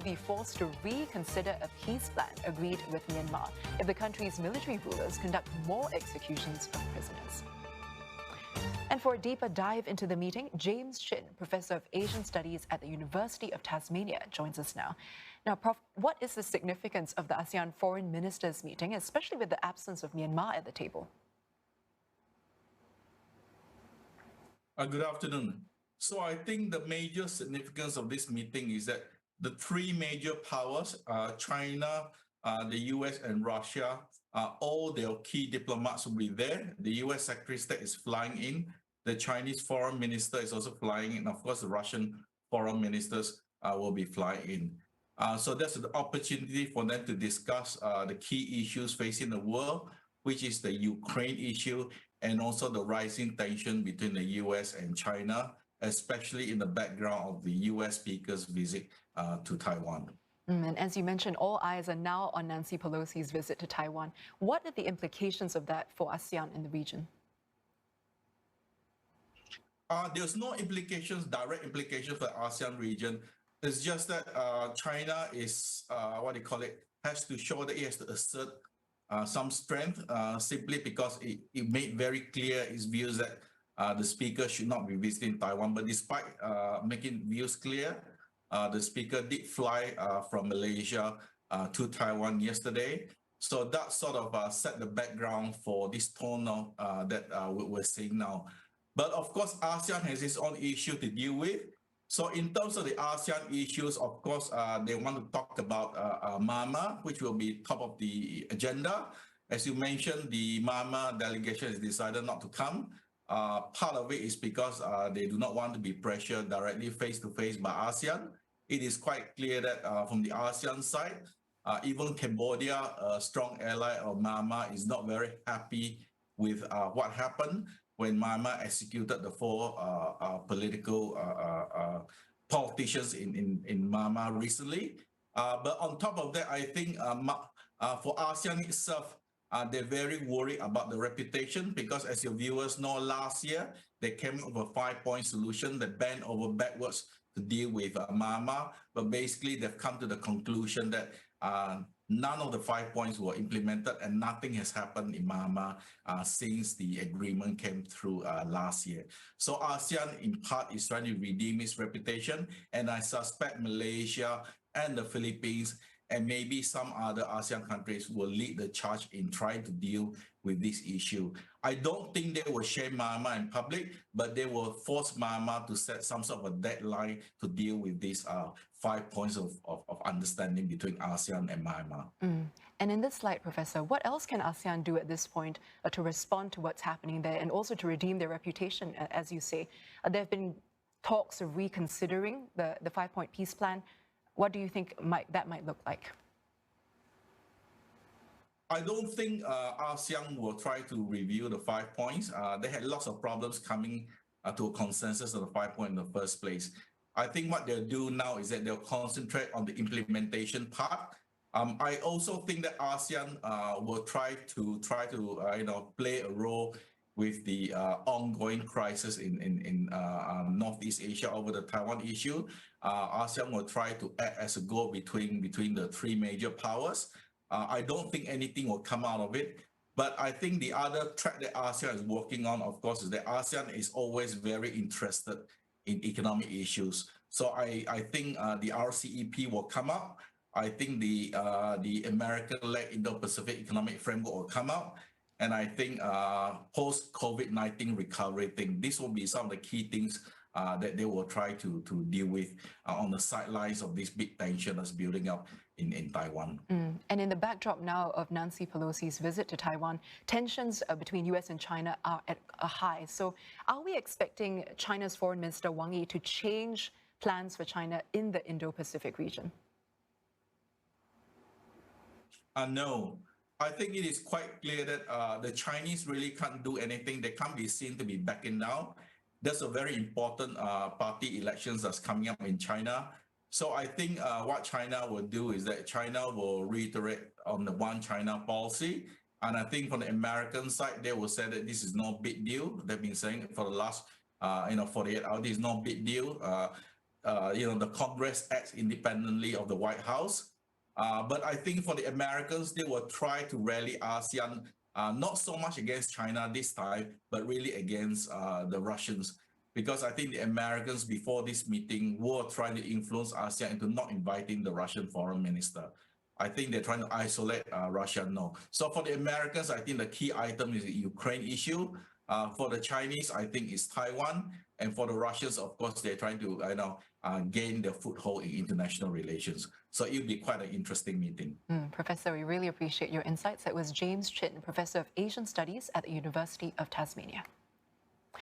be forced to reconsider a peace plan agreed with Myanmar if the country's military rulers conduct more executions of prisoners. And for a deeper dive into the meeting, James Chin, Professor of Asian Studies at the University of Tasmania, joins us now. Now, Prof, what is the significance of the ASEAN Foreign Ministers meeting, especially with the absence of Myanmar at the table? Good afternoon. So I think the major significance of this meeting is that the three major powers, China, the US and Russia, all their key diplomats will be there. The US Secretary of State is flying in. The Chinese foreign minister is also flying in. Of course, the Russian foreign ministers will be flying in. So that's the opportunity for them to discuss the key issues facing the world, which is the Ukraine issue and also the rising tension between the US and China, especially in the background of the US speaker's visit to Taiwan. And as you mentioned, all eyes are now on Nancy Pelosi's visit to Taiwan. What are the implications of that for ASEAN in the region? There's no direct implications for the ASEAN region. It's just that China is, has to show that it has to assert some strength simply because it made very clear its views that the speaker should not be visiting Taiwan. But despite making views clear, the speaker did fly from Malaysia to Taiwan yesterday. So that sort of set the background for this tone that we're seeing now. But of course, ASEAN has its own issue to deal with. So in terms of the ASEAN issues, of course, they want to talk about Myanmar, which will be top of the agenda. As you mentioned, the Myanmar delegation has decided not to come. Part of it is because they do not want to be pressured directly face-to-face by ASEAN. It is quite clear that from the ASEAN side, even Cambodia, a strong ally of Myanmar, is not very happy with what happened when Myanmar executed the four political politicians in Myanmar recently. But on top of that, I think for ASEAN itself, they're very worried about the reputation because, as your viewers know, last year they came up with a 5-point solution that bent over backwards to deal with Myanmar. But basically, they've come to the conclusion that none of the 5 points were implemented and nothing has happened in Myanmar since the agreement came through last year. So ASEAN, in part, is trying to redeem its reputation. And I suspect Malaysia and the Philippines and maybe some other ASEAN countries will lead the charge in trying to deal with this issue. I don't think they will shame Myanmar in public, but they will force Myanmar to set some sort of a deadline to deal with these 5 points of understanding between ASEAN and Myanmar. And in this slide, Professor, what else can ASEAN do at this point to respond to what's happening there and also to redeem their reputation, as you say? There have been talks of reconsidering the 5-point peace plan. What do you think that might look like? I don't think ASEAN will try to review the 5 points. They had lots of problems coming to a consensus of the 5 points in the first place. I think what they'll do now is that they'll concentrate on the implementation part. I also think that ASEAN will try to play a role with the ongoing crisis in Northeast Asia over the Taiwan issue. ASEAN will try to act as a go-between between the three major powers. I don't think anything will come out of it. But I think the other track that ASEAN is working on, of course, is that ASEAN is always very interested in economic issues. So I think the RCEP will come up. I think the American-led Indo-Pacific Economic Framework will come out. And I think post-COVID-19 recovery thing, this will be some of the key things that they will try to deal with on the sidelines of this big tension that's building up in Taiwan. And in the backdrop now of Nancy Pelosi's visit to Taiwan, tensions between US and China are at a high. So are we expecting China's Foreign Minister Wang Yi to change plans for China in the Indo-Pacific region? No. I think it is quite clear that the Chinese really can't do anything. They can't be seen to be backing down. There's a very important party elections that's coming up in China. So I think what China will do is that China will reiterate on the one China policy. And I think from the American side, they will say that this is no big deal. They've been saying for the last 48 hours, this is no big deal. the Congress acts independently of the White House. But I think for the Americans, they will try to rally ASEAN, not so much against China this time, but really against the Russians. Because I think the Americans before this meeting were trying to influence ASEAN into not inviting the Russian foreign minister. I think they're trying to isolate Russia now. So for the Americans, I think the key item is the Ukraine issue. For the Chinese, I think it's Taiwan. And for the Russians, of course, they're trying to gain their foothold in international relations. So it'll be quite an interesting meeting. Professor, we really appreciate your insights. That was James Chin, Professor of Asian Studies at the University of Tasmania.